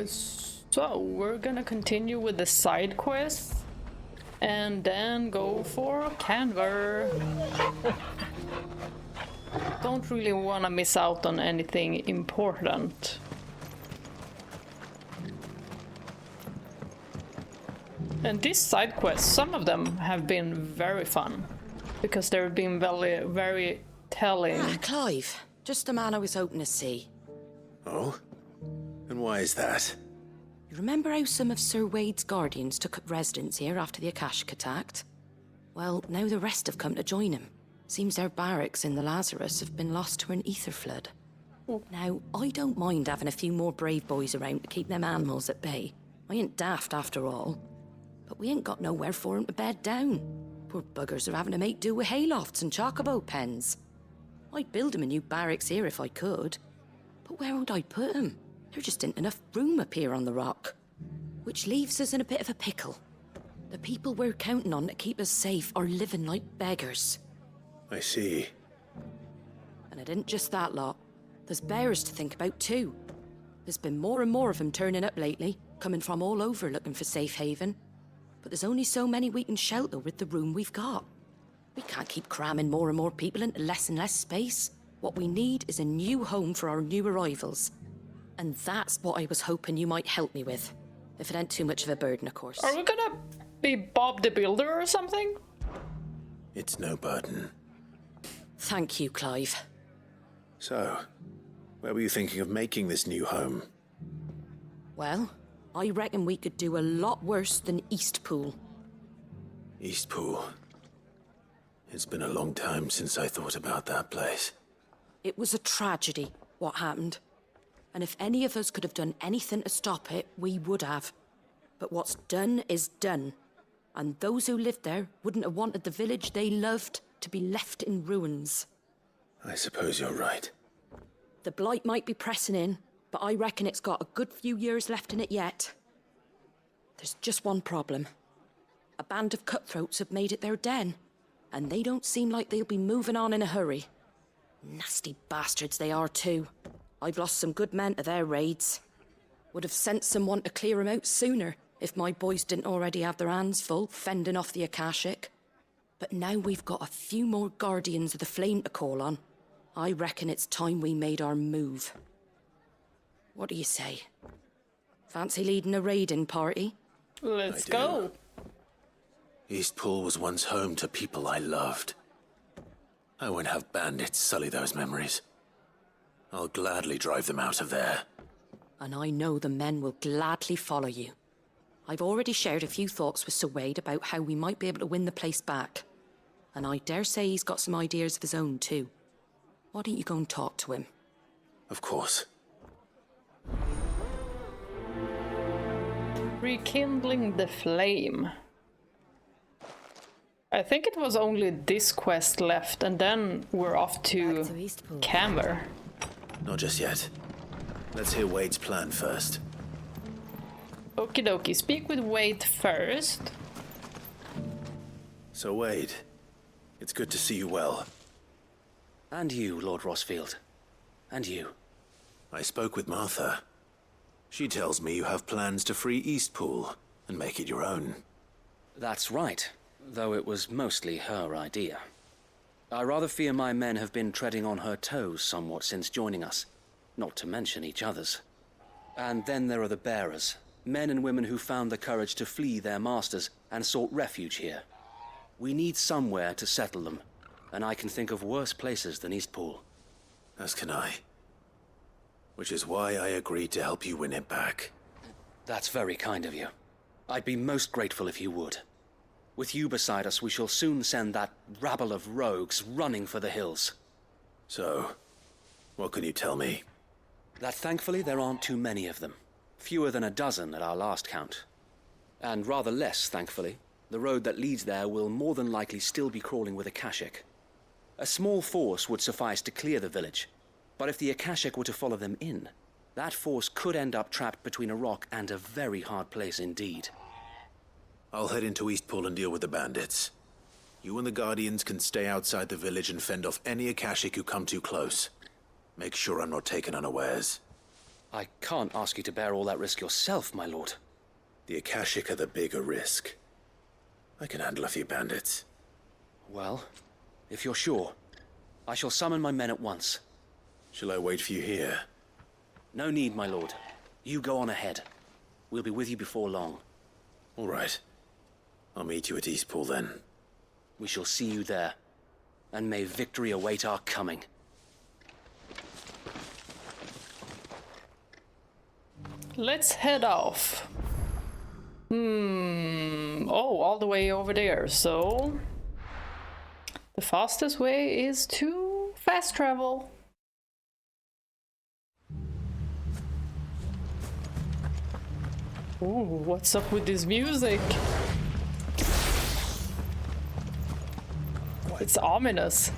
So we're gonna continue with the side quests and then go for Kanver. Don't really wanna miss out on anything important. And these side quests, some of them have been very fun because they've been very, very telling. Ah, Clive, just the man I was hoping to see. Oh? And why is that? You remember how some of Sir Wade's guardians took up residence here after the Akashic attacked? Well, now the rest have come to join him. Seems their barracks in the Lazarus have been lost to an ether flood. Now, I don't mind having a few more brave boys around to keep them animals at bay. I ain't daft after all. But we ain't got nowhere for 'em to bed down. Poor buggers are having to make do with haylofts and chocobo pens. I'd build 'em a new barracks here if I could. But where would I put 'em? There just ain't enough room up here on the rock. Which leaves us in a bit of a pickle. The people we're counting on to keep us safe are living like beggars. I see. And it isn't just that lot. There's bears to think about too. There's been more and more of them turning up lately, coming from all over looking for safe haven. But there's only so many we can shelter with the room we've got. We can't keep cramming more and more people into less and less space. What we need is a new home for our new arrivals. And that's what I was hoping you might help me with. If it ain't too much of a burden, of course. Are we gonna be Bob the Builder or something? It's no burden. Thank you, Clive. So, where were you thinking of making this new home? Well, I reckon we could do a lot worse than Eastpool. Eastpool. It's been a long time since I thought about that place. It was a tragedy, what happened. And if any of us could have done anything to stop it, we would have. But what's done is done. And those who lived there wouldn't have wanted the village they loved to be left in ruins. I suppose you're right. The blight might be pressing in, but I reckon it's got a good few years left in it yet. There's just one problem. A band of cutthroats have made it their den, and they don't seem like they'll be moving on in a hurry. Nasty bastards they are too. I've lost some good men to their raids. Would have sent someone to clear 'em out sooner if my boys didn't already have their hands full fending off the Akashic. But now we've got a few more guardians of the flame to call on. I reckon it's time we made our move. What do you say? Fancy leading a raiding party? Let's go. Eastpool was once home to people I loved. I won't have bandits sully those memories. I'll gladly drive them out of there. And I know the men will gladly follow you. I've already shared a few thoughts with Sir Wade about how we might be able to win the place back. And I dare say he's got some ideas of his own too. Why don't you go and talk to him? Of course. Rekindling the flame. I think it was only this quest left, and then we're off to Kanver. Not just yet. Let's hear Wade's plan first. Okie dokie, speak with Wade first. So Wade, it's good to see you well. And you, Lord Rossfield. And you. I spoke with Martha. She tells me you have plans to free Eastpool and make it your own. That's right, though it was mostly her idea. I rather fear my men have been treading on her toes somewhat since joining us, not to mention each other's. And then there are the bearers, men and women who found the courage to flee their masters and sought refuge here. We need somewhere to settle them, and I can think of worse places than Eastpool. As can I. Which is why I agreed to help you win it back. That's very kind of you. I'd be most grateful if you would. With you beside us, we shall soon send that rabble of rogues running for the hills. So, what can you tell me? That thankfully there aren't too many of them. Fewer than a dozen at our last count. And rather less, thankfully. The road that leads there will more than likely still be crawling with Akashic. A small force would suffice to clear the village, but if the Akashic were to follow them in, that force could end up trapped between a rock and a very hard place indeed. I'll head into Eastpool and deal with the bandits. You and the Guardians can stay outside the village and fend off any Akashic who come too close. Make sure I'm not taken unawares. I can't ask you to bear all that risk yourself, my lord. The Akashic are the bigger risk. I can handle a few bandits. Well, if you're sure, I shall summon my men at once. Shall I wait for you here? No need, my lord. You go on ahead. We'll be with you before long. All right. I'll meet you at Eastpool then. We shall see you there. And may victory await our coming. Let's head off. Oh, all the way over there, so... The fastest way is to fast travel. Ooh, what's up with this music? It's ominous.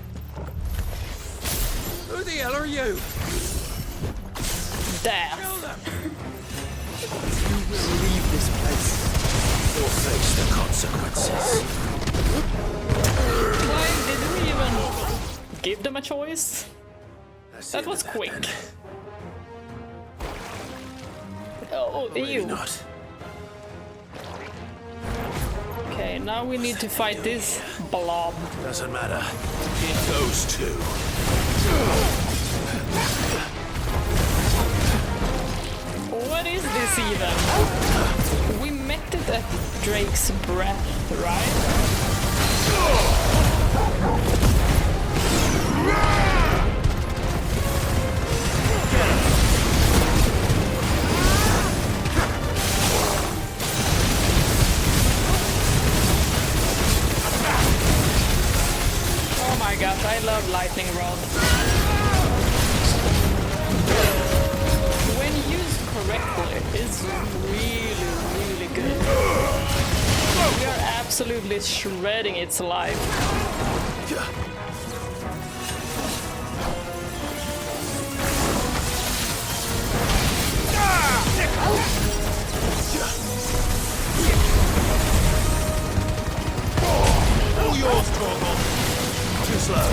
Who the hell are you? Death. You will leave this place or face the consequences. Why did we even give them a choice? That was quick. Oh, Maybe ew. not. Okay, now we need to fight this blob. Doesn't matter. It goes too. What is this even? We met it at Drake's breath, right? Oh my gosh, I love lightning rod. When used correctly, it's really, really good. We are absolutely shredding its life. All yours, Torgal. Too slow.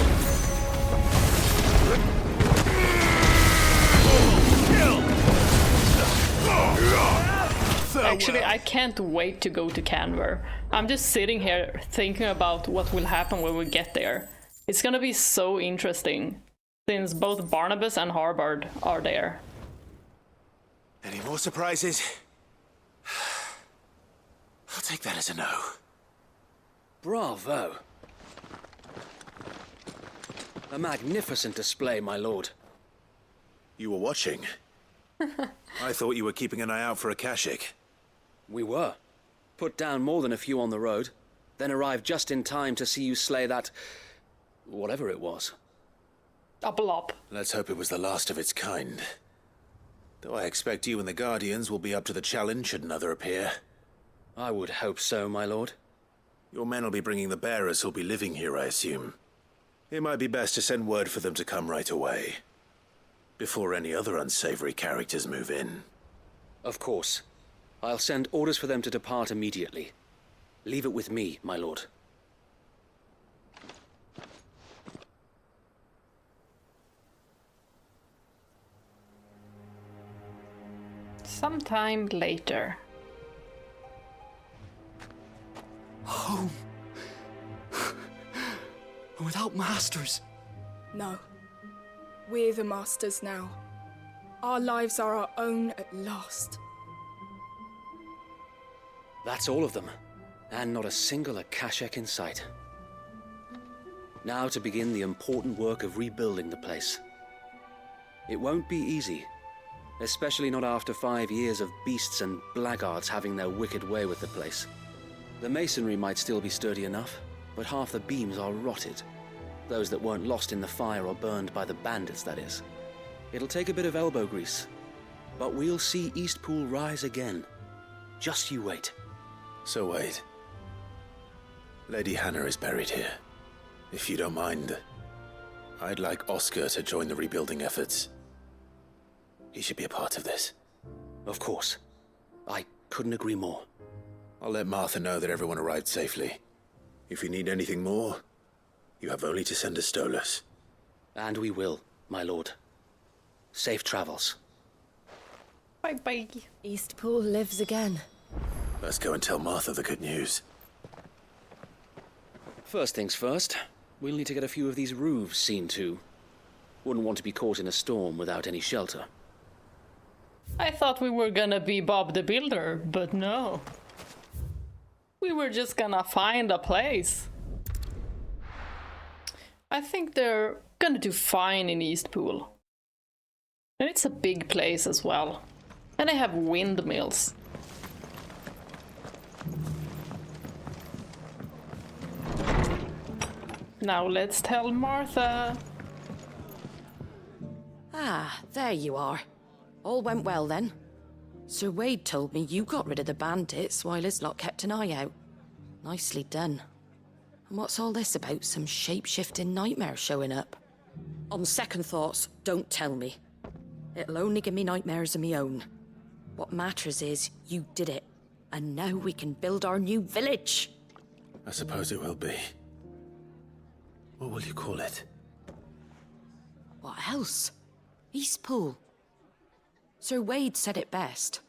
Actually, I can't wait to go to Kanver. I'm just sitting here thinking about what will happen when we get there. It's gonna be so interesting, since both Barnabas and Harbard are there. Any more surprises? I'll take that as a no. Bravo. A magnificent display, my lord. You were watching. I thought you were keeping an eye out for Akashic. We were. Put down more than a few on the road, then arrived just in time to see you slay that... whatever it was. A blob. Let's hope it was the last of its kind. Though I expect you and the Guardians will be up to the challenge should another appear. I would hope so, my lord. Your men will be bringing the bearers who'll be living here, I assume. It might be best to send word for them to come right away, before any other unsavory characters move in. Of course. I'll send orders for them to depart immediately. Leave it with me, my lord. Sometime later. Home. Without masters. No. We're the masters now. Our lives are our own at last. That's all of them. And not a single Akashic in sight. Now to begin the important work of rebuilding the place. It won't be easy. Especially not after 5 years of beasts and blackguards having their wicked way with the place. The masonry might still be sturdy enough, but half the beams are rotted. Those that weren't lost in the fire or burned by the bandits, that is. It'll take a bit of elbow grease, but we'll see Eastpool rise again. Just you wait. So wait. Lady Hannah is buried here. If you don't mind, I'd like Oscar to join the rebuilding efforts. He should be a part of this. Of course. I couldn't agree more. I'll let Martha know that everyone arrived safely. If you need anything more, you have only to send a Stolas. And we will, my lord. Safe travels. Bye-bye. Eastpool lives again. Let's go and tell Martha the good news. First things first, we'll need to get a few of these roofs seen to. Wouldn't want to be caught in a storm without any shelter. I thought we were gonna be Bob the Builder, but no. We were just gonna find a place. I think they're gonna do fine in Eastpool. And it's a big place as well. And they have windmills. Now let's tell Martha. Ah, there you are. All went well then. Sir Wade told me you got rid of the bandits while his lot kept an eye out. Nicely done. And what's all this about some shape-shifting nightmare showing up? On second thoughts, don't tell me. It'll only give me nightmares of me own. What matters is you did it. And now we can build our new village. I suppose it will be. What will you call it? What else? Eastpool. Sir Wade said it best.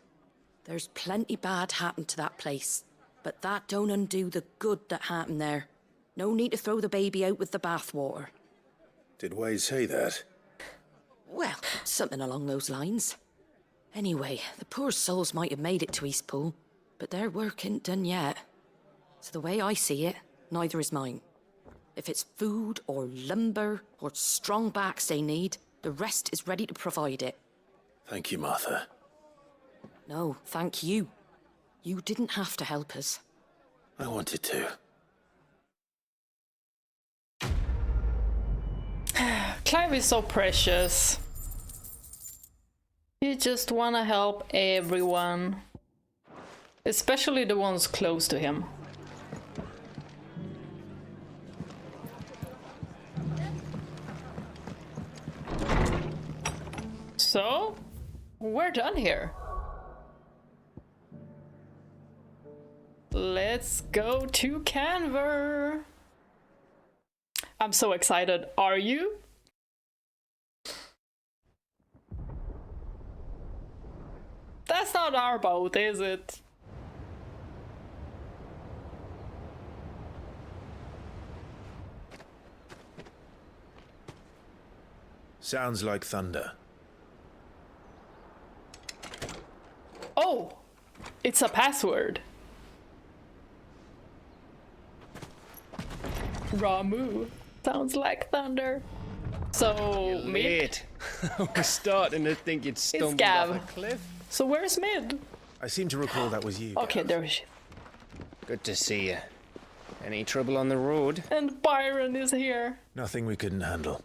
There's plenty bad happened to that place, but that don't undo the good that happened there. No need to throw the baby out with the bathwater. Did Wade say that? Well, something along those lines. Anyway, the poor souls might have made it to Eastpool, but their work ain't done yet. So the way I see it, neither is mine. If it's food or lumber or strong backs they need, the rest is ready to provide it. Thank you, Martha. No, thank you. You didn't have to help us. I wanted to. Clive is so precious. You just wanna help everyone. Especially the ones close to him. So, we're done here. Let's go to Kanver. I'm so excited. Are you? That's not our boat, is it? Sounds like thunder. Oh, it's a password. Ramu. Sounds like thunder. So, Mid? Late. I was starting to think you'd stumbled Gav. off a cliff. So where's Mid? I seem to recall that was you. Okay, Gav. there she. Good to see you. Any trouble on the road? And Byron is here. Nothing we couldn't handle.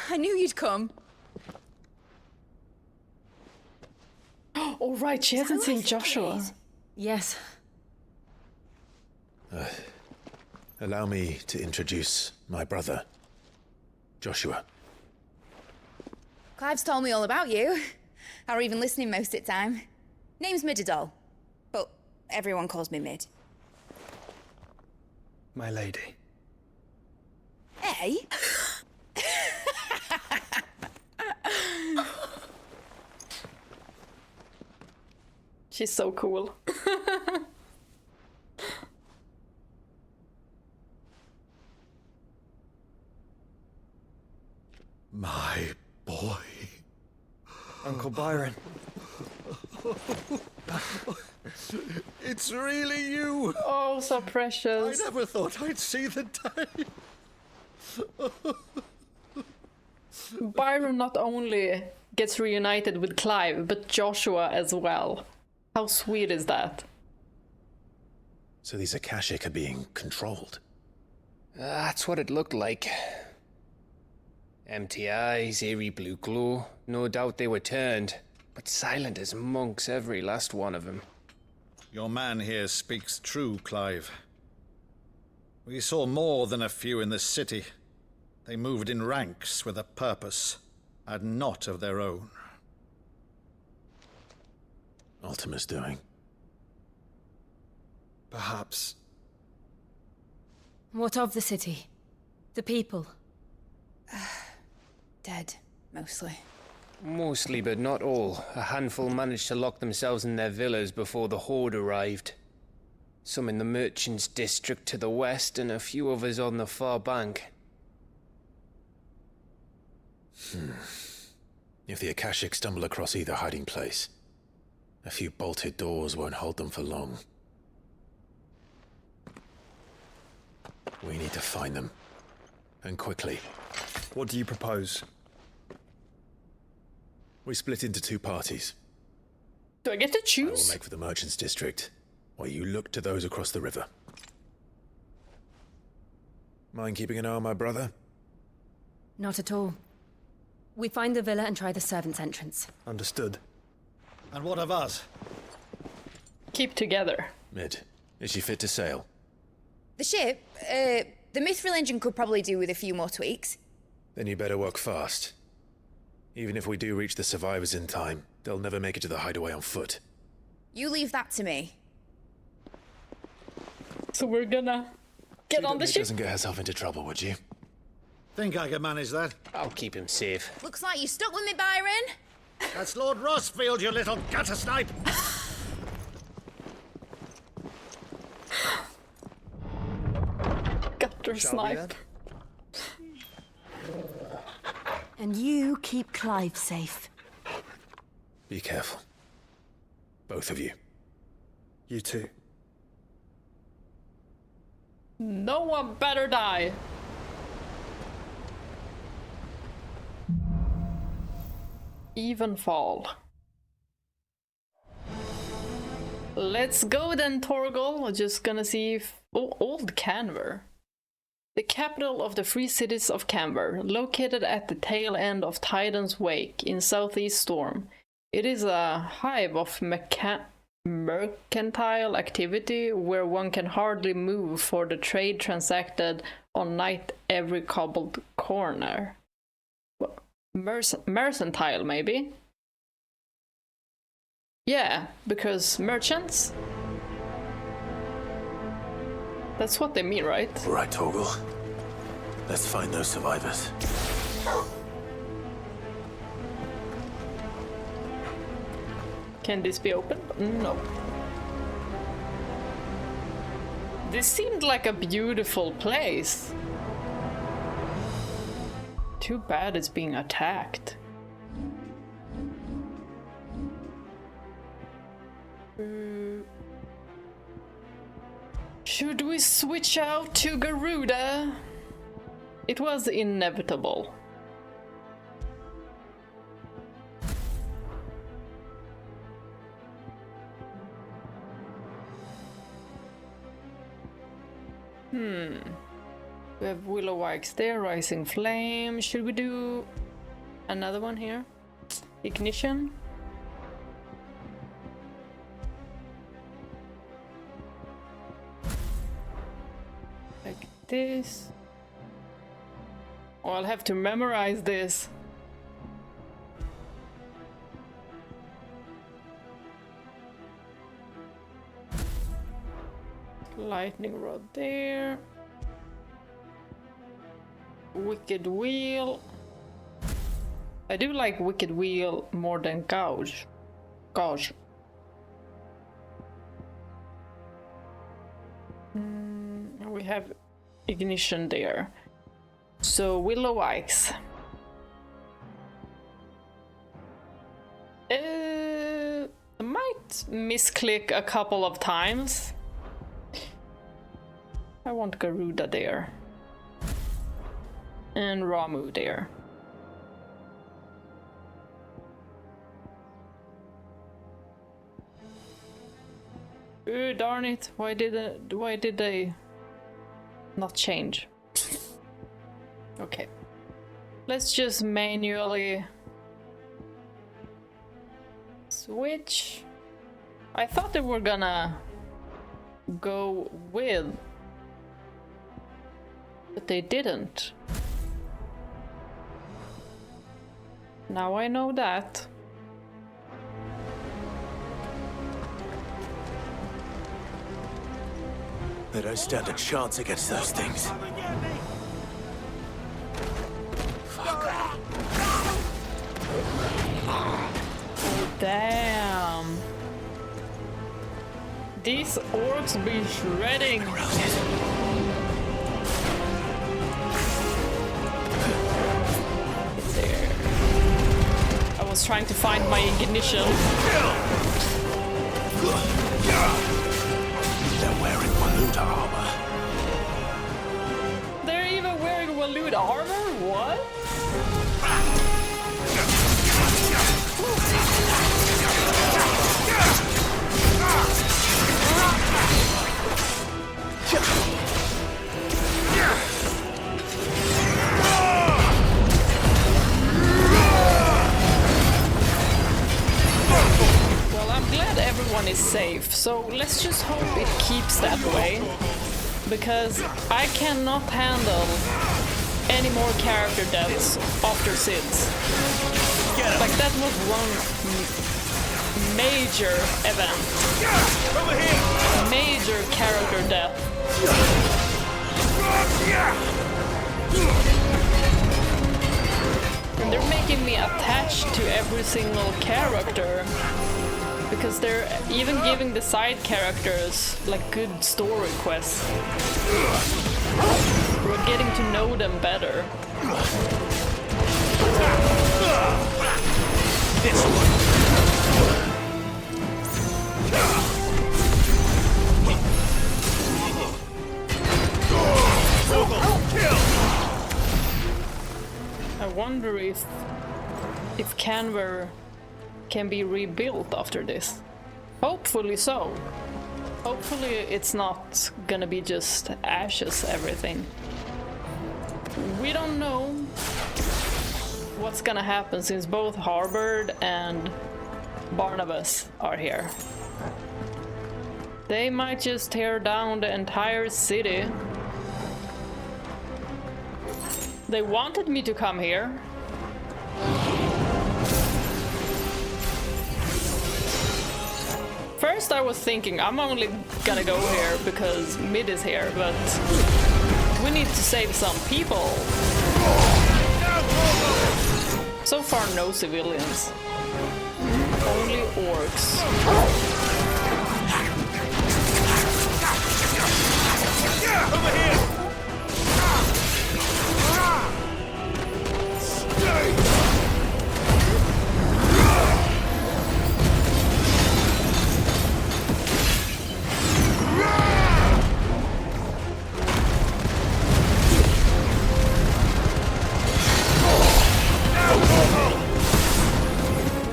I knew you'd come. Oh right, she hasn't seen Joshua. Yes. Allow me to introduce my brother, Joshua. Clive's told me all about you. Or even listening most of the time. Name's Midadol. But everyone calls me Mid. My lady. Hey? She's so cool. My boy. Uncle Byron. It's really you. Oh, so I precious. never thought I'd see the day. Byron not only gets reunited with Clive, but Joshua as well. How sweet is that? So these Akashic are being controlled. That's what it looked like. Empty eyes, eerie blue glow. No doubt they were turned, but silent as monks, every last one of them. Your man here speaks true, Clive. We saw more than a few in this city. They moved in ranks with a purpose, and not of their own. Ultima's doing. Perhaps. What of the city? The people? Dead, mostly. Mostly, but not all. A handful managed to lock themselves in their villas before the horde arrived. Some in the merchants' district to the west, and a few others on the far bank. If the Akashic stumble across either hiding place, a few bolted doors won't hold them for long. We need to find them. And quickly. What do you propose? We split into two parties. Do I get to I will choose? make for the merchants' district, while you look to those across the river. Mind keeping an eye on my brother? Not at all. We find the villa and try the servants' entrance. Understood. And what of us? Keep together. Mid, is she fit to sail? The ship, the mithril engine could probably do with a few more tweaks. Then you better work fast. Even if we do reach the survivors in time, they'll never make it to the hideaway on foot. You leave that to me. So we're gonna get on the She ship. doesn't get herself into trouble, would you? Think I can manage that? I'll keep him safe. Looks like you stuck with me, Byron. That's Lord Rossfield, you little gutter snipe! Gutter snipe. And you keep Clive safe. Be careful. Both of you. You too. No one better die. Even fall. Let's go then, Torgal. We're just gonna see if... Oh, old Kanver. The capital of the Free Cities of Kanver, located at the tail end of Titan's Wake in southeast Storm. It is a hive of mercantile activity where one can hardly move for the trade transacted on night every cobbled corner. Mercantile, maybe? Yeah, because merchants? That's what they mean, right? All right, Torgal. Let's find those survivors. Can this be opened? No. This seemed like a beautiful place. Too bad it's being attacked. Should we switch out to Garuda? It was inevitable. We have Willow Wikes there, Rising Flame. Should we do another one here? Ignition? Like this. Oh, I'll have to memorize this. Lightning rod there. Wicked Wheel. I do like Wicked Wheel more than Gouge. We have Ignition there. So Willow Wikes. I might misclick a couple of times. I want Garuda there. And Ramu there. Oh, darn it. Why did they not change? Okay. Let's just manually switch. I thought they were gonna go with, but they didn't. Now I know that. They don't stand a chance against those things. Fuck. Damn. These orcs be shredding. There. I was trying to find my ignition. They're wearing Waluda armor. They're even wearing Waluda armor? What? Well, I'm glad everyone is safe, so let's just hope it keeps that way. Because I cannot handle any more character deaths after Sid's. Like, that was one major event. Over here! Major character death. And they're making me attached to every single character. Because they're even giving the side characters like good story quests. We're getting to know them better. This one. I wonder if Kanver can be rebuilt after this. Hopefully so. Hopefully it's not gonna be just ashes, everything. We don't know what's gonna happen since both Harbard and Barnabas are here. They might just tear down the entire city. They wanted me to come here. First I was thinking I'm only gonna go here because Mid is here, but we need to save some people. So far no civilians. Only orcs. Over here!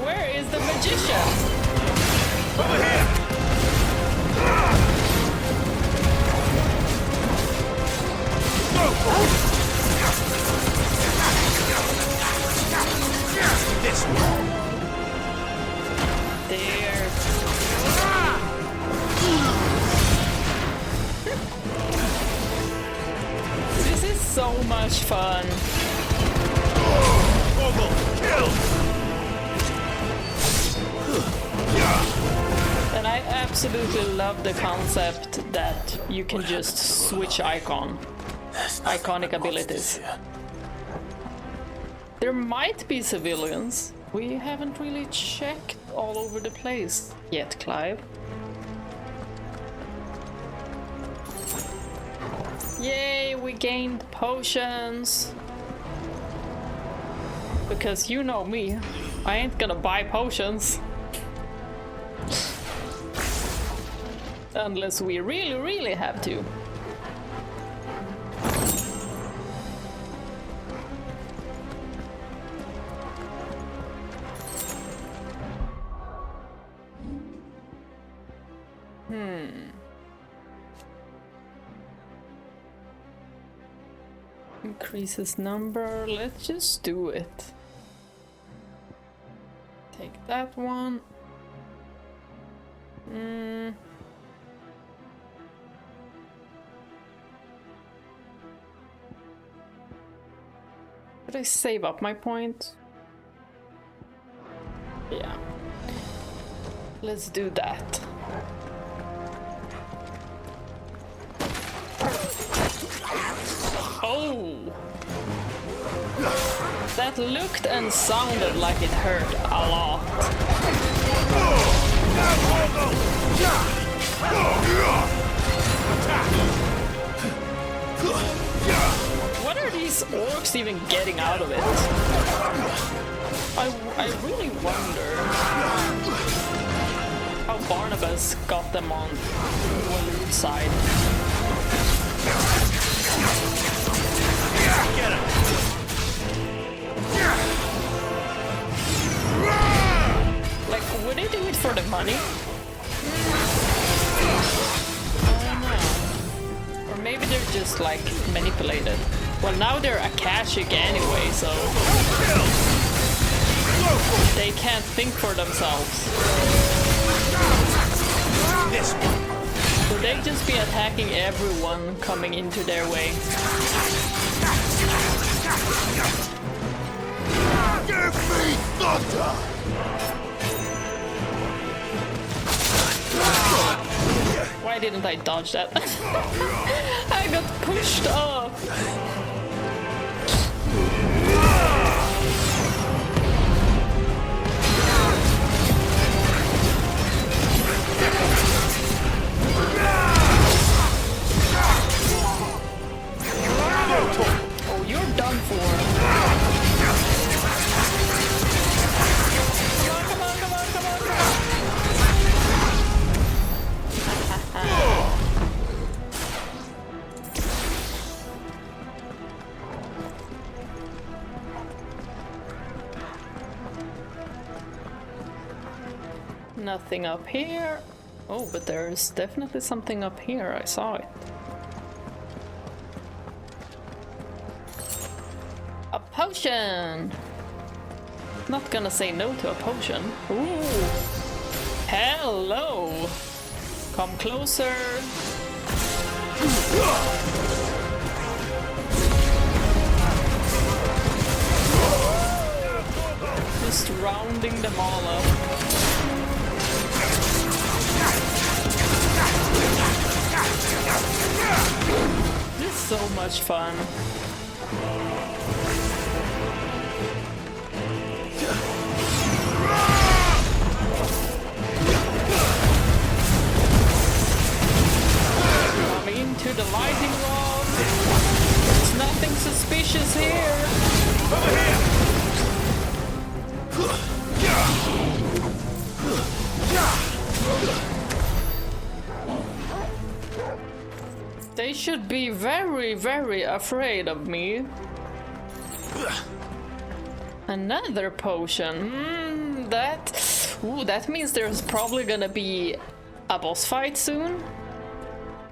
Where is the magician? Over here! This one. There. This is so much fun. Torgal, kill! And I absolutely love the concept that you can just switch iconic abilities. There might be civilians. We haven't really checked all over the place yet, Clive. Yay, we gained potions. Because you know me, I ain't gonna buy potions. Unless we really have to. Increases number, let's just do it. Take that one. Did I save up my point? Yeah. Let's do that. Oh! That looked and sounded like it hurt a lot. What are these orcs even getting out of it? I really wonder how Barnabas got them on Walood's side. Get him! Like, would they do it for the money? I don't know. Or maybe they're just, like, manipulated. Well, now they're Akashic anyway, so... they can't think for themselves. Would they just be attacking everyone coming into their way? Give me thunder! Why didn't I dodge that? I got pushed off. Oh, you're done for. Come on, come on, come on, come on. Nothing up here. Oh, but there's definitely something up here. I saw it. A potion! Not gonna say no to a potion. Ooh! Hello! Come closer. Just rounding them all up. This is so much fun. Coming into the lighting rod. There's nothing suspicious here. Over here! They should be very, very afraid of me. Another potion. That means there's probably gonna be a boss fight soon.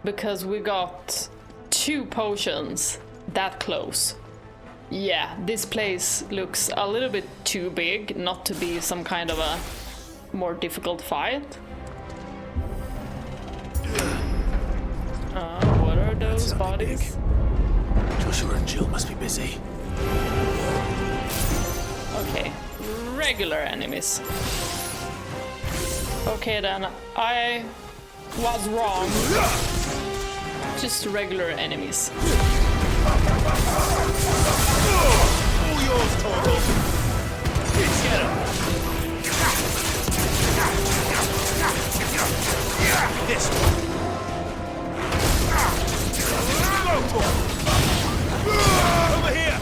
Because we got 2 potions that close. Yeah, this place looks a little bit too big not to be some kind of a more difficult fight. What are those bodies? Joshua and Jill must be busy. Okay, regular enemies. Okay then, I was wrong. Just regular enemies. All yours, Torgal! Get him! This one! Over here!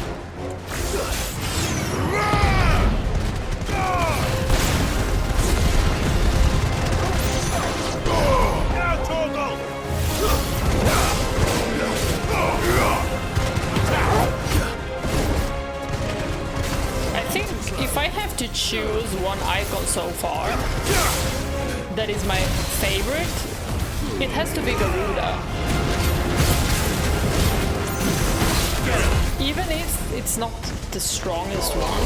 Now, Torgal! I think if I have to choose one icon so far that is my favorite, it has to be Garuda. Even if it's not the strongest one.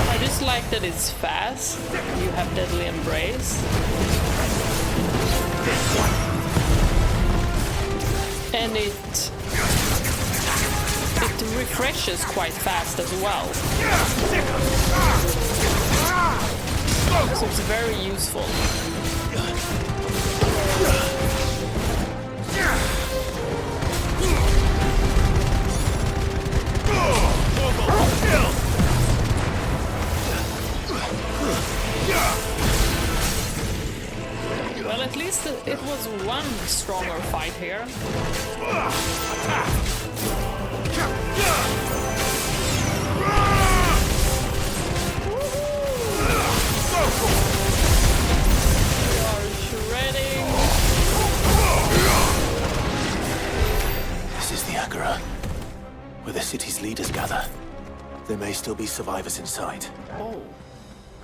I just like that it's fast. You have Deadly Embrace. And it refreshes quite fast as well. So it's very useful. least it was one stronger fight here. We are shredding. This is the Agora, where the city's leaders gather. There may still be survivors inside. Oh,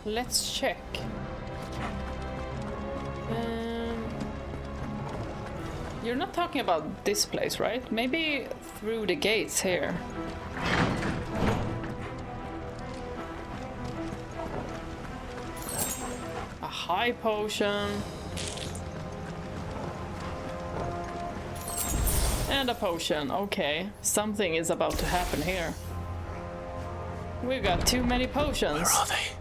let's check. You're not talking about this place, right? Maybe through the gates here. A high potion. And a potion. Okay, something is about to happen here. We've got too many potions. Where are they?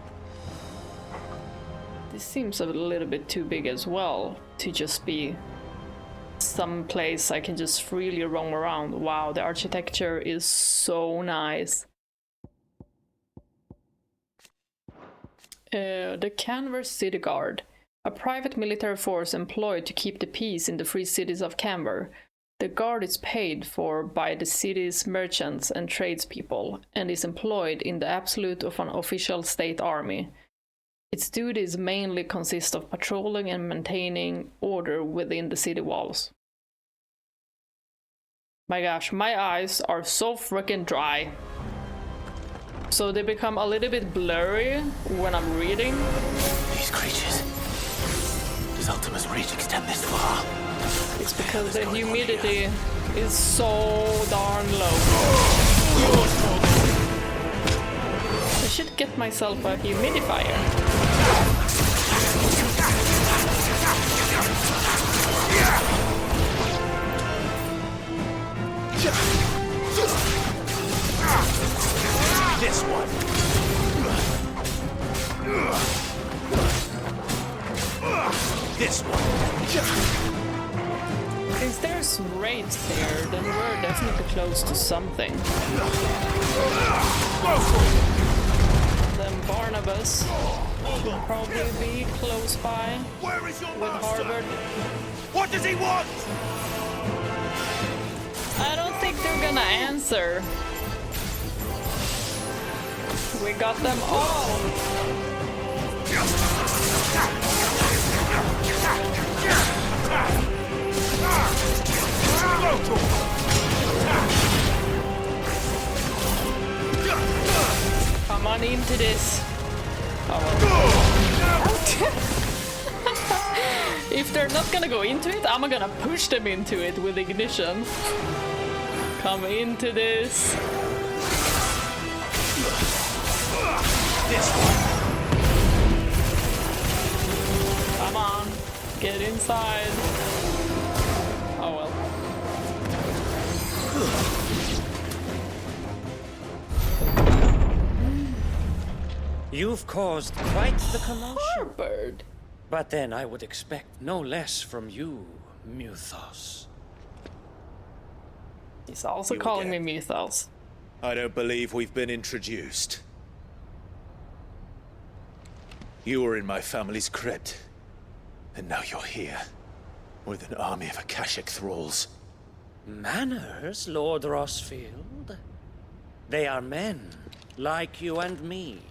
This seems a little bit too big as well to just be some place I can just freely roam around. Wow, the architecture is so nice. The Kanver City Guard, a private military force employed to keep the peace in the free cities of Kanver. The guard is paid for by the city's merchants and tradespeople and is employed in the absolute of an official state army. Its duties mainly consist of patrolling and maintaining order within the city walls. My gosh, my eyes are so freaking dry. So they become a little bit blurry when I'm reading. These creatures. Does Ultima's reach extend this far? It's because the humidity is so darn low. I should get myself a humidifier. This one. This one. If there's raids here, then we're definitely close to something. Then Barnabas will probably be close by with Harbard. What does he want? I don't think they're gonna answer. We got them all. Come on into this. If they're not gonna go into it, I'm gonna push them into it with ignition. Come into this. This one. Come on, get inside. Oh well. You've caused quite the commotion. Harbard. But then I would expect no less from you, Mythos. He's also calling me Mythos. I don't believe we've been introduced. You were in my family's crypt, and now you're here, with an army of Akashic thralls. Manners, Lord Rossfield? They are men, like you and me.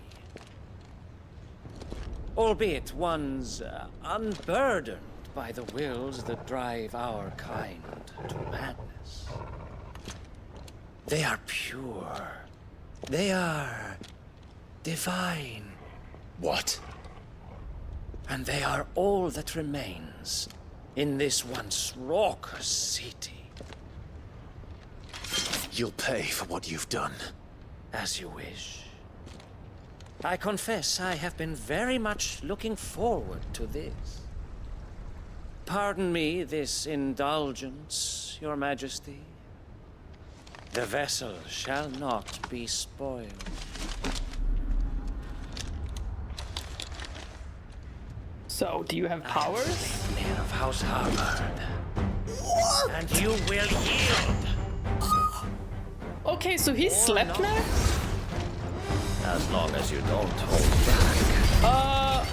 Albeit ones unburdened by the wills that drive our kind to madness. They are pure. They are divine. What? And they are all that remains in this once raucous city. You'll pay for what you've done. As you wish. I confess I have been very much looking forward to this. Pardon me this indulgence, Your Majesty. The vessel shall not be spoiled. So, do you have powers? Sleipnir of House Harbard. And you will yield. Okay, so he's Sleipnir? As long as you don't hold back.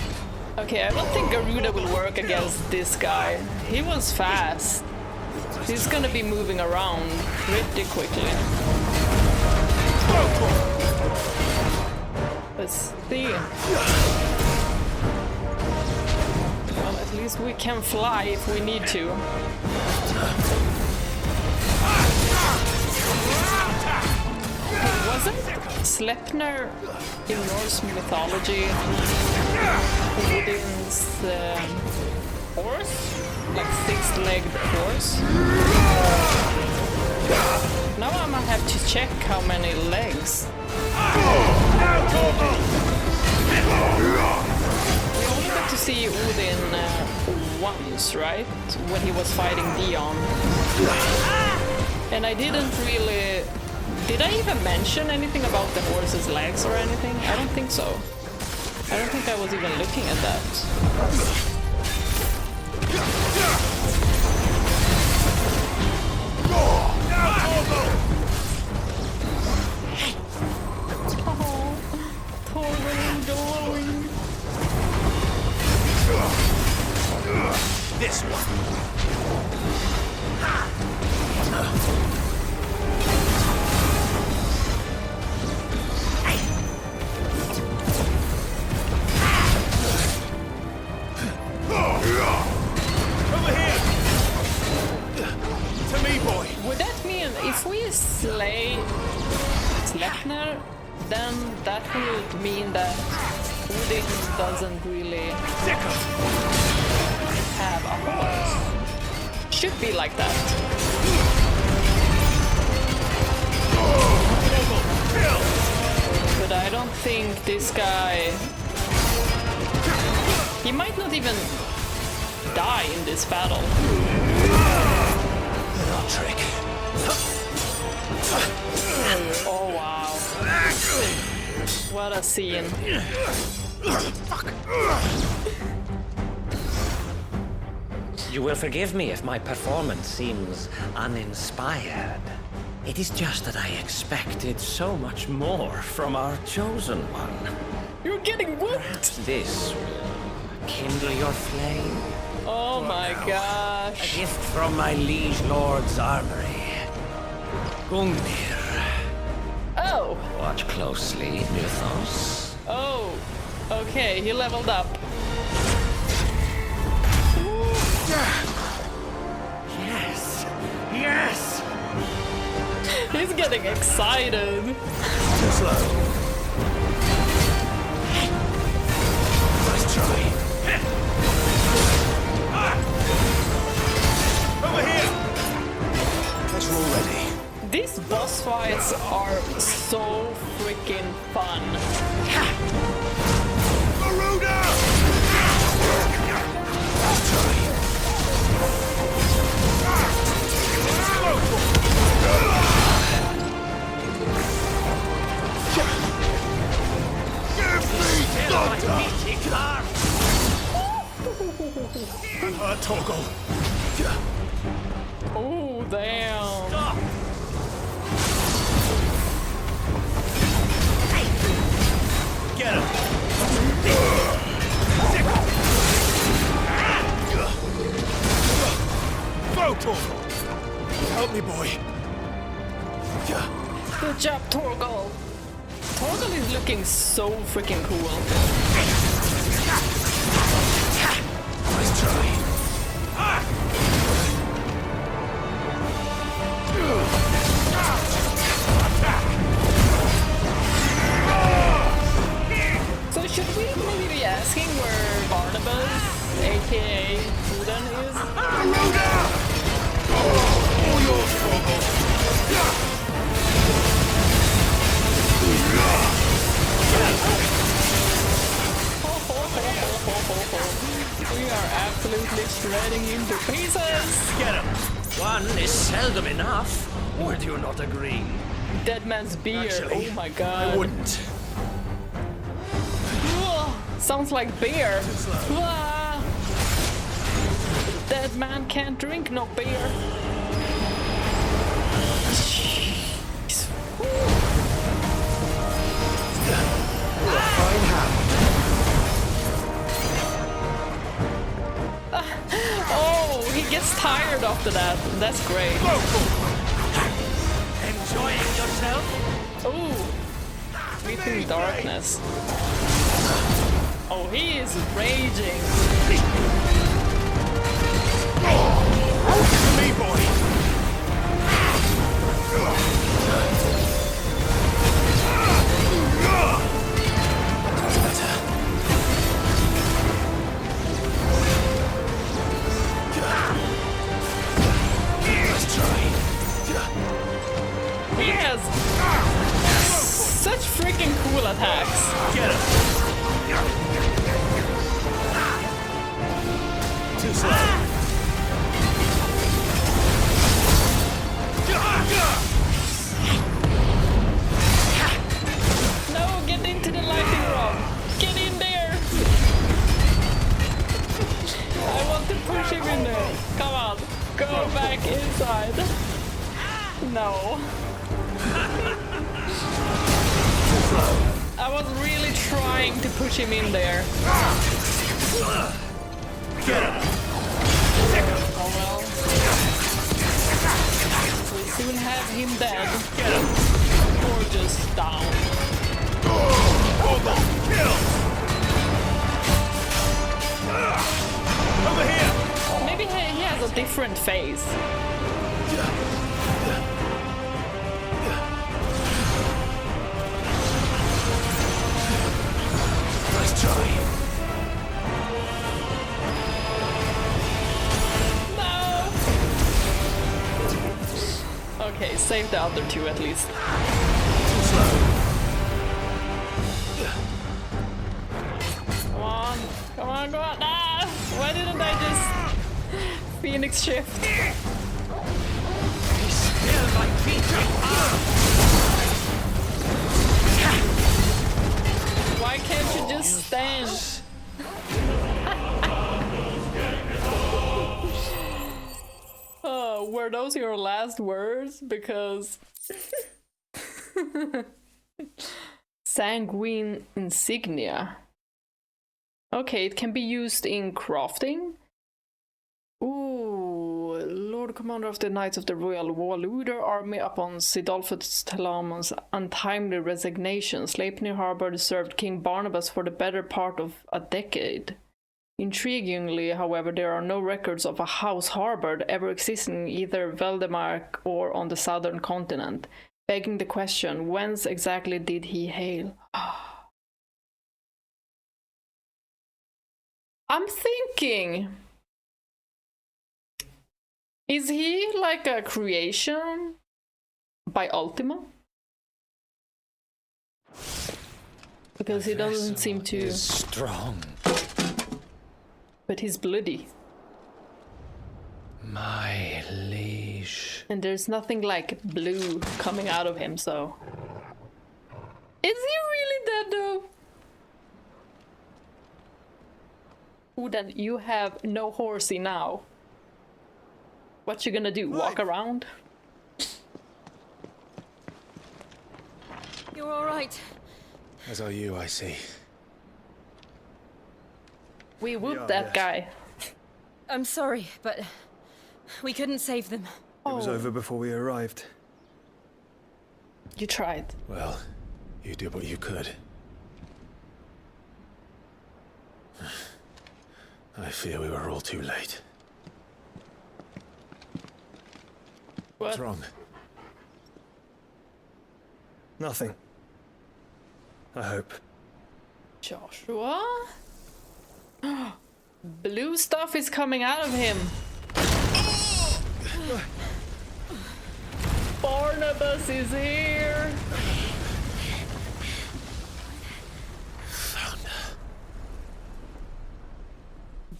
A Okay, I don't think Garuda will work against this guy. He was fast. He's gonna be moving around pretty quickly. Let's see. Well, at least we can fly if we need to. Wasn't Sleipnir in Norse mythology Odin's horse? Like six-legged horse? Now I might have to check how many legs. We only got to see Odin once, right? When he was fighting Dion. And I didn't really... Did I even mention anything about the horse's legs or anything? I don't think so. I don't think I was even looking at that. Oh, Torgal going. This one. Over here! To me, boy! Would that mean if we slay Sleipnir, then that would mean that Odin doesn't really have a horse? Should be like that. But I don't think this guy... He might not even die in this battle. Trick. Oh wow. What a scene. You will forgive me if my performance seems uninspired. It is just that I expected so much more from our chosen one. You're getting whooped! This will kindle your flame. Oh my gosh. A gift from my liege lord's armory. Gungnir. Oh! Watch closely, Mythos. Oh! Okay, he leveled up. Yes! Yes! He's getting excited. Too slow. Nice try. Over here! Guess we're all ready. These boss fights are so freaking fun. Garuda! Nice try. Torgal. Oh, damn. Get him! Go, Torgal! Help me, boy. Good job, Torgal. Torgal is looking so freaking cool. Nice try. So should we maybe be asking where Barnabas, aka Odin, is? All yours, Torgal! We are absolutely shredding into pieces. Get him! One is seldom enough. Would you not agree? Dead man's beer. Actually, oh my god. I wouldn't. Ugh, sounds like beer. Ah. Dead man can't drink no beer. Jeez. Fine hand. tired after that. That's great. Enjoying yourself? Ooh. Sleeping darkness. Oh, he is raging. To me, boy! Let's try. He has such freaking cool attacks. Get him! Too slow. No, get into the lightning rod. Get in there. I want to push him in there. Come on, go back inside. No. I was really trying to push him in there. Get him! Oh well. We'll soon have him dead. Get him! Or just down. Hold on! Kill! Over here! Maybe he has a different face. Let's try. No! Okay, save the other two at least. Come on, come on, come on! Ah! Why didn't I just Phoenix shift? He's still my feet. Why can't you just stand? Oh, were those your last words? Because sanguine insignia. Okay, it can be used in crafting. Ooh, Lord Commander of the Knights of the Royal Walluder Army upon Sidolphus Telamon's untimely resignation, Sleipnir Harbard served King Barnabas for the better part of a decade. Intriguingly, however, there are no records of a House Harbard ever existing in either Veldemark or on the southern continent, begging the question, whence exactly did he hail? I'm thinking... Is he like a creation by Ultima? Because he doesn't seem to... Is strong. But he's bloody. My liege. And there's nothing like blue coming out of him, so... Is he really dead though? Ooh, then you have no horsey now. What you gonna do? Walk around? You're all right. As are you, I see. We whooped that guy. I'm sorry, but we couldn't save them. It was over before we arrived. You tried. Well, you did what you could. I fear we were all too late. What's wrong? Nothing. I hope. Joshua? Blue stuff is coming out of him. Barnabas is here.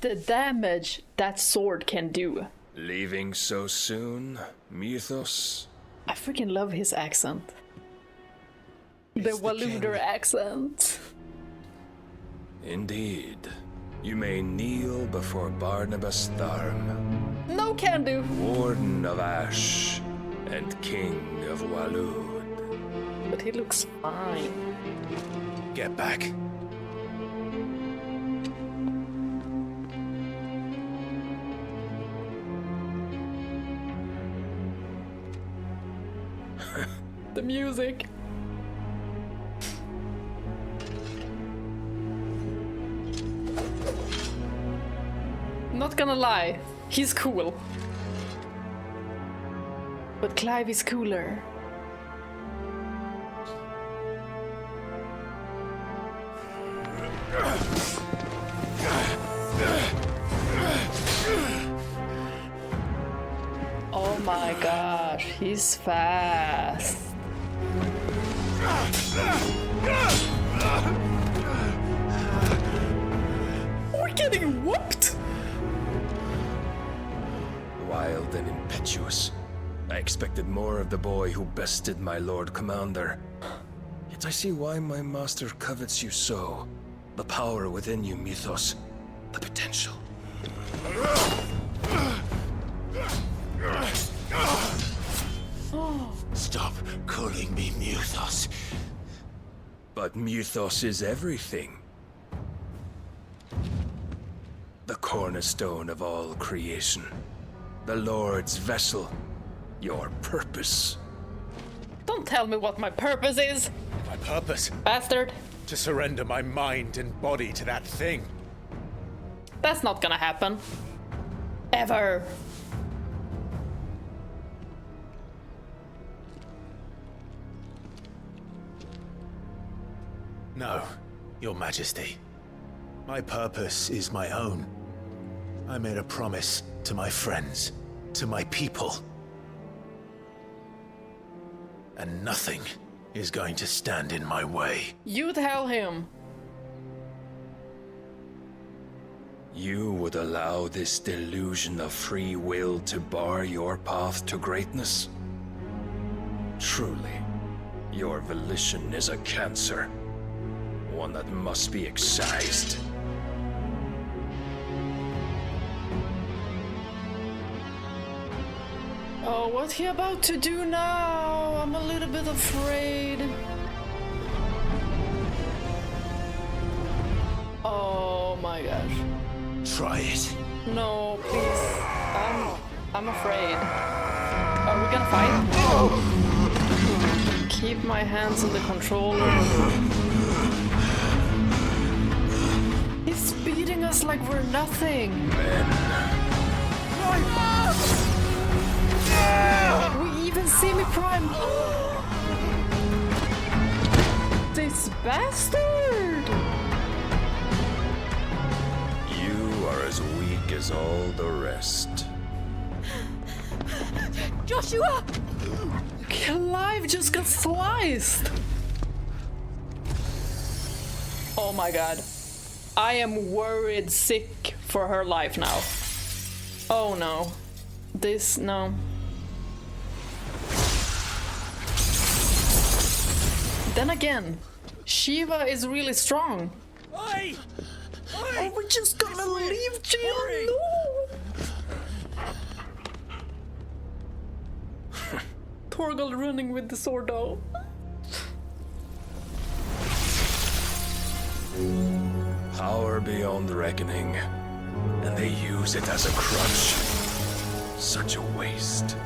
The damage that sword can do. Leaving so soon, Mythos? I freaking love his accent. The Walluder accent. Indeed. You may kneel before Barnabas Tharm, No can do. Warden of Ash and King of Wallud. But he looks fine. Get back. The music. Not gonna lie, he's cool. But Clive is cooler. Oh my gosh, he's fast. We're getting whooped! Wild and impetuous. I expected more of the boy who bested my Lord Commander. Yet I see why my master covets you so. The power within you, Mythos. The potential. Stop calling me Mythos. But Mythos is everything. The cornerstone of all creation. The Lord's vessel. Your purpose. Don't tell me what my purpose is, My purpose? bastard. To surrender my mind and body to that thing. That's not gonna happen. Ever. No, Your Majesty. My purpose is my own. I made a promise to my friends, to my people. And nothing is going to stand in my way. You tell him. You would allow this delusion of free will to bar your path to greatness? Truly, your volition is a cancer. One that must be excised. Oh, what's he about to do now? I'm a little bit afraid. Oh my gosh. Try it. No, please. I'm afraid. Are we gonna fight? Keep my hands on the controller. He's beating us like we're nothing. We even semi-prime. This bastard! You are as weak as all the rest. Joshua! Clive just got sliced! Oh my god. I am worried sick for her life now. Oh no. No. Then again, Shiva is really strong. Oi! Are we just gonna leave jail? No! Torgal running with the sword though. Power beyond reckoning, and they use it as a crutch. Such a waste.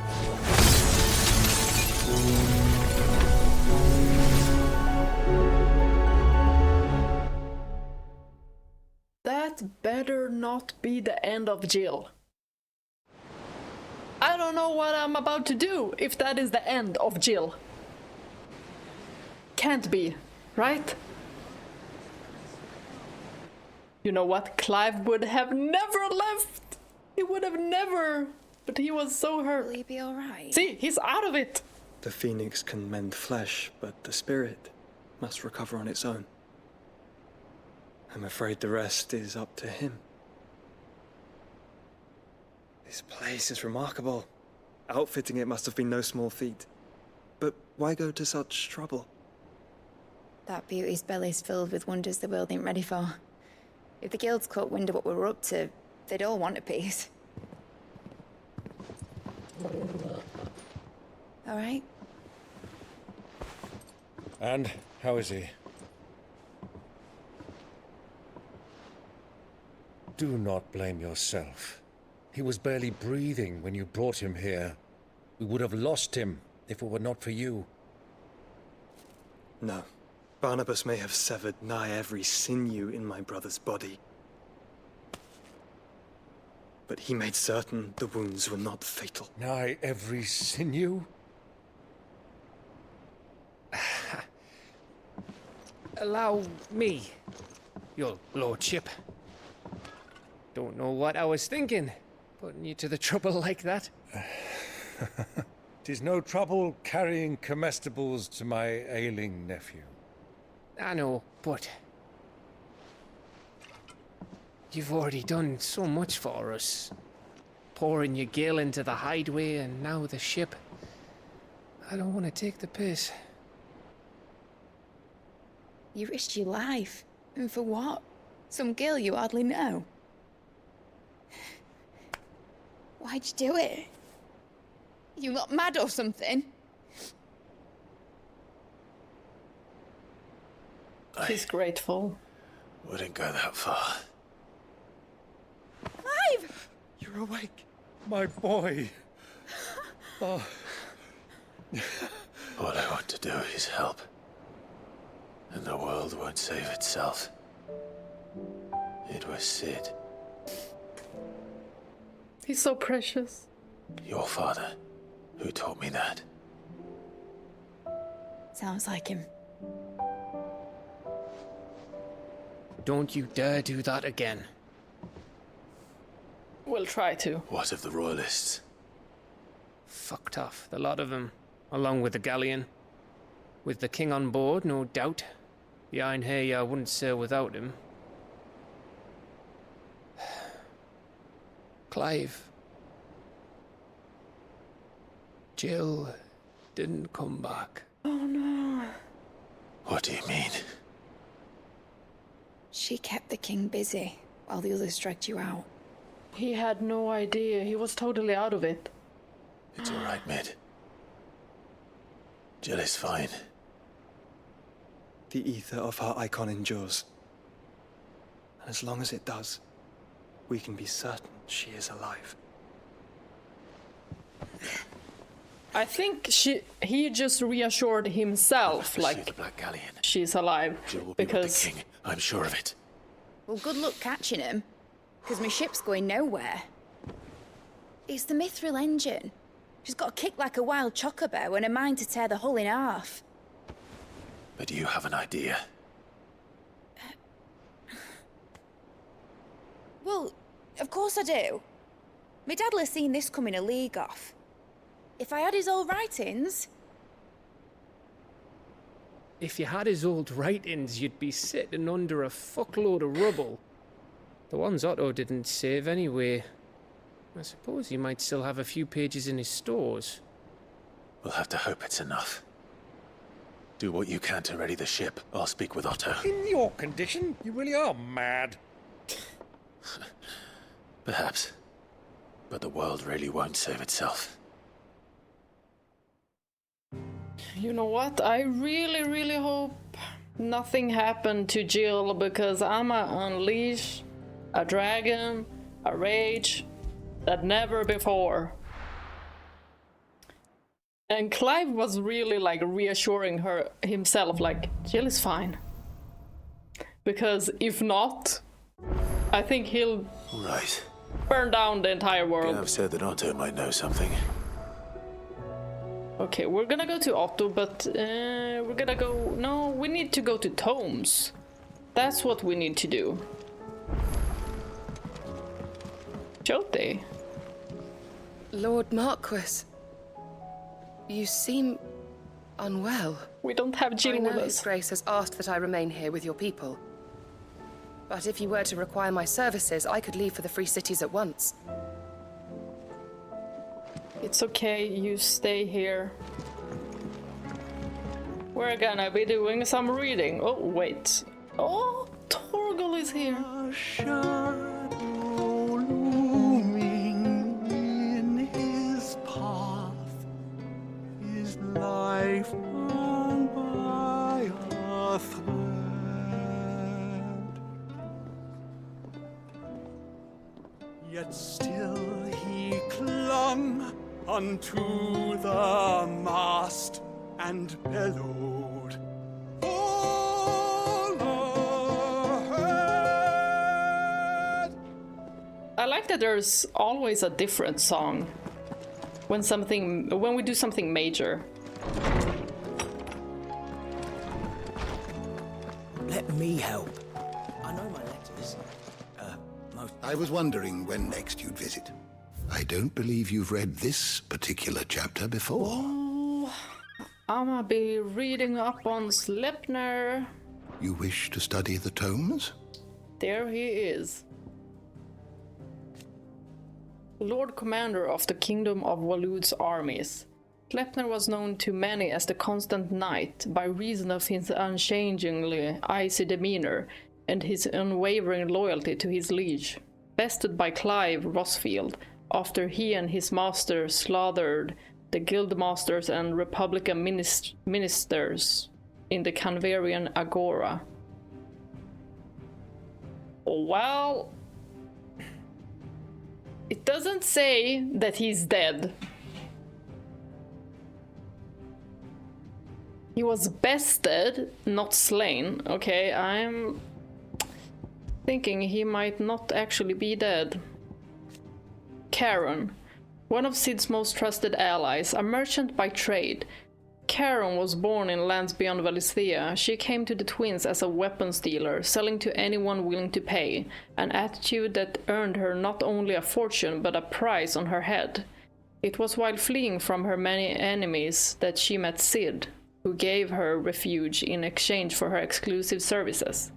That better not be the end of Jill. I don't know what I'm about to do if that is the end of Jill. Can't be, right? You know what? Clive would have never left. He would have never. But he was so hurt. Will he be alright? See, he's out of it. The phoenix can mend flesh, but the spirit must recover on its own. I'm afraid the rest is up to him. This place is remarkable. Outfitting it must have been no small feat. But why go to such trouble? That beauty's belly's filled with wonders the world ain't ready for. If the guilds caught wind of what we were up to, they'd all want a piece. All right? And how is he? Do not blame yourself. He was barely breathing when you brought him here. We would have lost him if it were not for you. No. Barnabas may have severed nigh every sinew in my brother's body. But he made certain the wounds were not fatal. Nigh every sinew? Allow me, your lordship. Don't know what I was thinking, putting you to the trouble like that. 'Tis no trouble carrying comestibles to my ailing nephew. I know, but you've already done so much for us. Pouring your gil into the hideaway and now the ship. I don't want to take the piss. You risked your life. And for what? Some girl you hardly know. Why'd you do it? You not mad or something? He's grateful. Wouldn't go that far. Clive! You're awake, my boy. Oh. All I want to do is help. And the world won't save itself. It was Sid, He's so precious. your father, who taught me that. Sounds like him. Don't you dare do that again. We'll try to. What of the royalists? Fucked off, the lot of them, along with the galleon. With the king on board, no doubt. The Iron Hair wouldn't sail without him. Clive. Jill didn't come back. Oh no. What do you mean? She kept the king busy while the others dragged you out. He had no idea. He was totally out of it. It's all right, Mid. Jill is fine. The ether of her Eikon endures. And as long as it does, we can be certain she is alive. I think he just reassured himself, like, the Black Galleon. she's alive. Jill will be because with the king, I'm sure of it. Well, good luck catching him, because my ship's going nowhere. It's the Mithril engine. She's got a kick like a wild chocobo and a mind to tear the hull in half. But do you have an idea? Well, of course I do. My dad'll have seen this coming a league off. If I had his old writings... If you had his old writings, you'd be sitting under a fuckload of rubble. The ones Otto didn't save anyway. I suppose he might still have a few pages in his stores. We'll have to hope it's enough. Do what you can to ready the ship. I'll speak with Otto. In your condition, you really are mad. Perhaps. But the world really won't save itself. You know what? I really, really hope nothing happened to Jill, because I'ma unleash a dragon, a rage that never before. And Clive was really like reassuring himself, like, Jill is fine. Because if not, I think he'll burn down the entire world. I've said that Otto might know something. Okay, we're gonna go to Otto, but we're gonna go... No, we need to go to Tomes. That's what we need to do. Jote. Lord Marquis, you seem unwell. We don't have Jill with His us. Grace has asked that I remain here with your people. But if you were to require my services, I could leave for the Free Cities at once. It's okay, you stay here. We're gonna be doing some reading. Oh, wait. Oh, Torgal is here. In his path is life hung by a thread. Yet still he clung unto the mast and bellowed I like that there's always a different song when we do something major. Let me help. I know my letters. I was wondering when next you'd visit. I don't believe you've read this particular chapter before. Oh, I'ma be reading up on Sleipnir. You wish to study the tomes? There he is. Lord Commander of the Kingdom of Walud's armies. Sleipnir was known to many as the Constant Knight by reason of his unchangingly icy demeanor and his unwavering loyalty to his liege. Bested by Clive Rosfield after he and his master slaughtered the guildmasters and Republican ministers in the Kanverian Agora. Well, it doesn't say that he's dead. He was bested, not slain. Okay, I'm thinking he might not actually be dead. Charon, one of Sid's most trusted allies, a merchant by trade. Charon was born in lands beyond Valisthea. She came to the twins as a weapons dealer, selling to anyone willing to pay, an attitude that earned her not only a fortune but a price on her head. It was while fleeing from her many enemies that she met Sid, who gave her refuge in exchange for her exclusive services.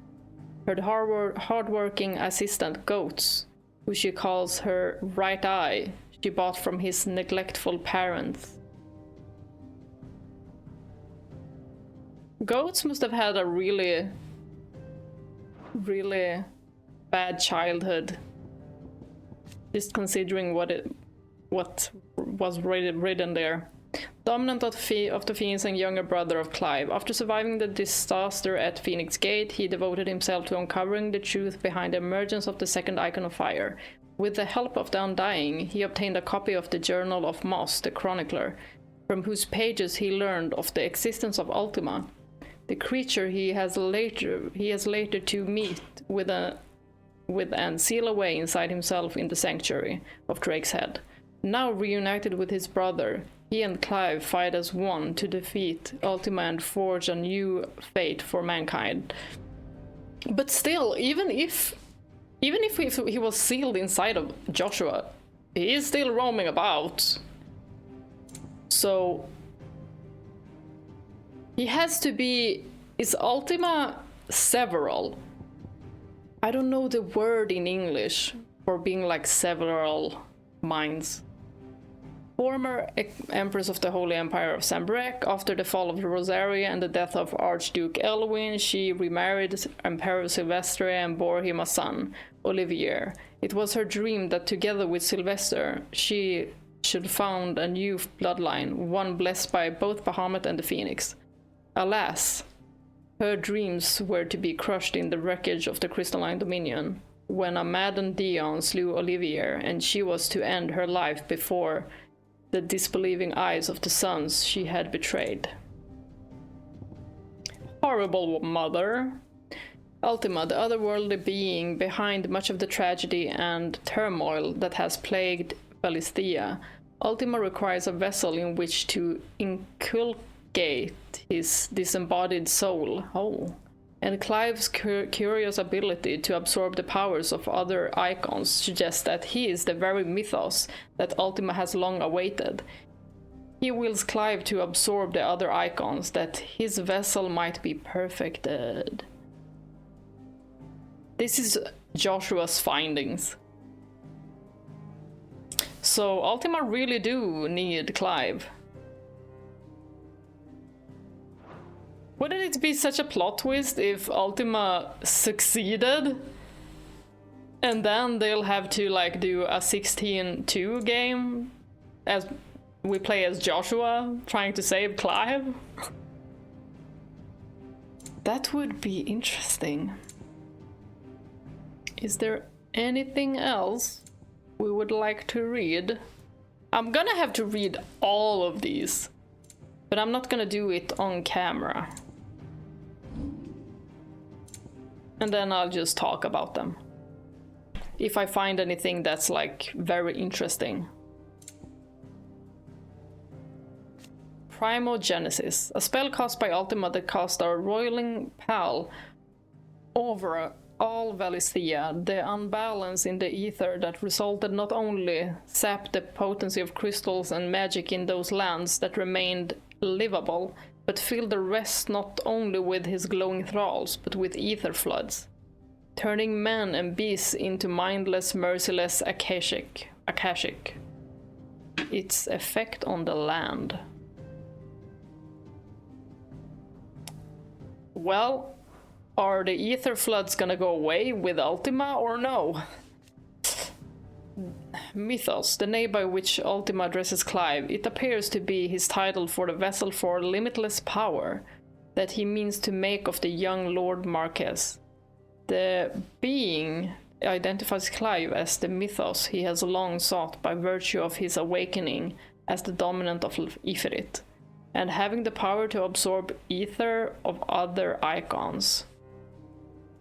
Her hard-working assistant Goats, who she calls her right eye, she bought from his neglectful parents. Goats must have had a really bad childhood, just considering what was written there. Dominant of the Fiends and younger brother of Clive, after surviving the disaster at Phoenix Gate, he devoted himself to uncovering the truth behind the emergence of the second Icon of Fire. With the help of the Undying, he obtained a copy of the Journal of Moss, the Chronicler, from whose pages he learned of the existence of Ultima, the creature he has later to meet with and seal away inside himself in the sanctuary of Drake's Head. Now reunited with his brother, he and Clive fight as one to defeat Ultima and forge a new fate for mankind. But still, even if he was sealed inside of Joshua, he is still roaming about. So he has to be... Is Ultima several? I don't know the word in English for being like several minds. Former Empress of the Holy Empire of Sambrek, after the fall of Rosaria and the death of Archduke Elwin, she remarried Emperor Sylvestre and bore him a son, Olivier. It was her dream that together with Sylvester, she should found a new bloodline, one blessed by both Bahamut and the Phoenix. Alas, her dreams were to be crushed in the wreckage of the Crystalline Dominion, when a maddened Dion slew Olivier, and she was to end her life before the disbelieving eyes of the sons she had betrayed. Horrible mother. Ultima, the otherworldly being behind much of the tragedy and turmoil that has plagued Valisthea, Ultima requires a vessel in which to inculcate his disembodied soul. And Clive's curious ability to absorb the powers of other icons suggests that he is the very mythos that Ultima has long awaited. He wills Clive to absorb the other icons, that his vessel might be perfected. This is Joshua's findings. So Ultima really do need Clive. Wouldn't it be such a plot twist if Ultima succeeded and then they'll have to like do a 16-2 game as we play as Joshua trying to save Clive? That would be interesting. Is there anything else we would like to read? I'm gonna have to read all of these, but I'm not gonna do it on camera. And then I'll just talk about them. if I find anything that's like very interesting. Primogenesis, a spell cast by Ultima that casts a roiling pall over all Valisthea. The unbalance in the ether that resulted not only sapped the potency of crystals and magic in those lands that remained livable, but filled the rest not only with his glowing thralls, but with ether floods, turning men and beasts into mindless, merciless Akashic. Its effect on the land. Well, are the ether floods gonna go away with Ultima or no? Mythos, the name by which Ultima addresses Clive. It appears to be his title for the vessel for limitless power that he means to make of the young Lord Marquess. The being identifies Clive as the Mythos he has long sought by virtue of his awakening as the dominant of Ifrit, and having the power to absorb ether of other Eikons.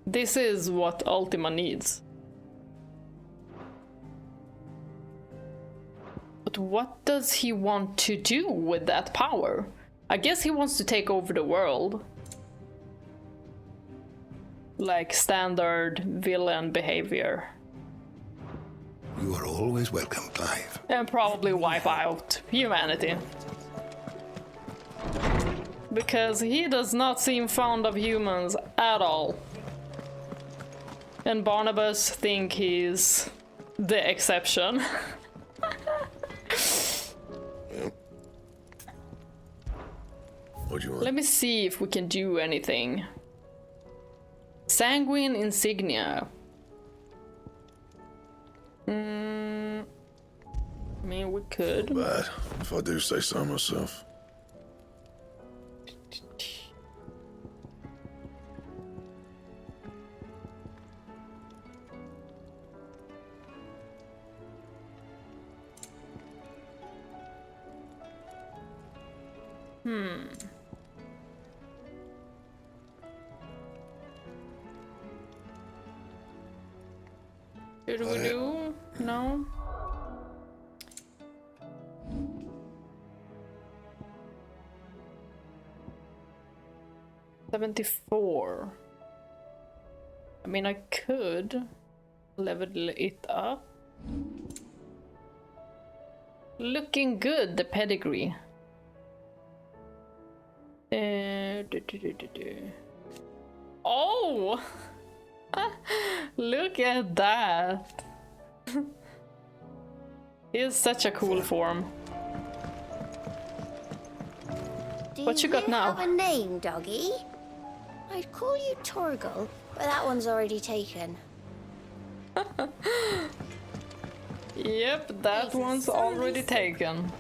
This is what Ultima needs. But what does he want to do with that power? I guess he wants to take over the world. Like standard villain behavior. You are always welcome, Clive. And probably wipe out humanity. Because he does not seem fond of humans at all. And Barnabas think he's the exception. What do you want? Let me see if we can do anything. Sanguine insignia. I mean, we could. Not bad, if I do say so myself. Should we do? No? $74. I mean, I could level it up. Looking good, the pedigree. Oh! Look at that! He is such a cool form. What you got now? Do you have a name, doggy? I'd call you Torgal, but that one's already taken. Yep, that one's already taken.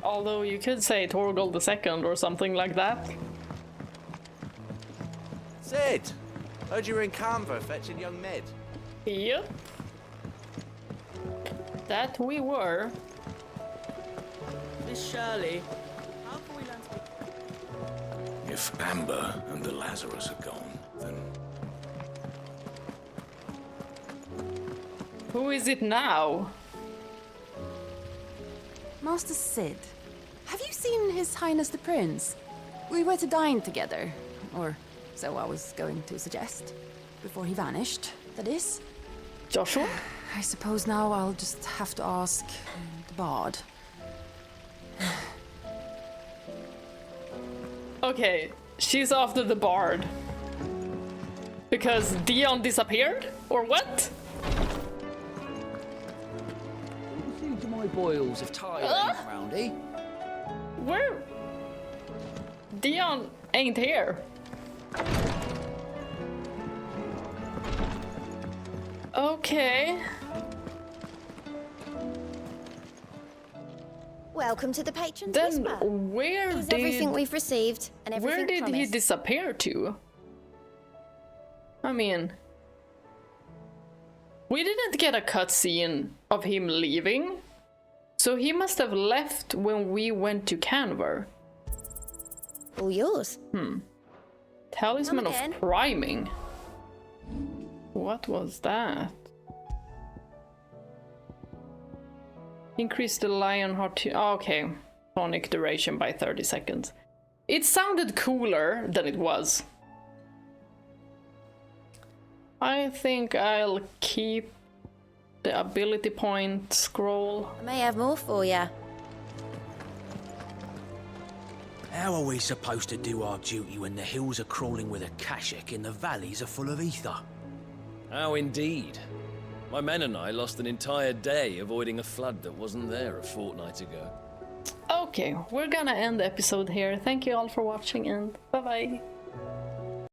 Although you could say Torgal II or something like that. Sid! Heard you were in Kanver fetching young Ned. Yep. That we were. Miss Shirley, how can we learn to be... If Amber and the Lazarus are gone, then... Who is it now? Master Sid, have you seen His Highness the Prince? We were to dine together, or so I was going to suggest. Before he vanished, that is. Joshua? I suppose now I'll just have to ask the Bard. Okay, she's after the Bard. Because Dion disappeared? Or what? Listen to my boils if Ty ain't around, eh? Where? Dion ain't here. Okay. Welcome to the Patron's Then Whisper. where Here's did everything we've received and everything where did he promised. disappear to? I mean, we didn't get a cutscene of him leaving, so he must have left when we went to Kanver. All yours. Talisman of again. Priming. What was that? Increase the Lionheart to... okay. Tonic duration by 30 seconds. It sounded cooler than it was. I think I'll keep the ability point scroll. I may have more for ya. How are we supposed to do our duty when the hills are crawling with Akashic and the valleys are full of ether? How indeed. My men and I lost an entire day avoiding a flood that wasn't there a fortnight ago. Okay, we're gonna end the episode here. Thank you all for watching and bye-bye.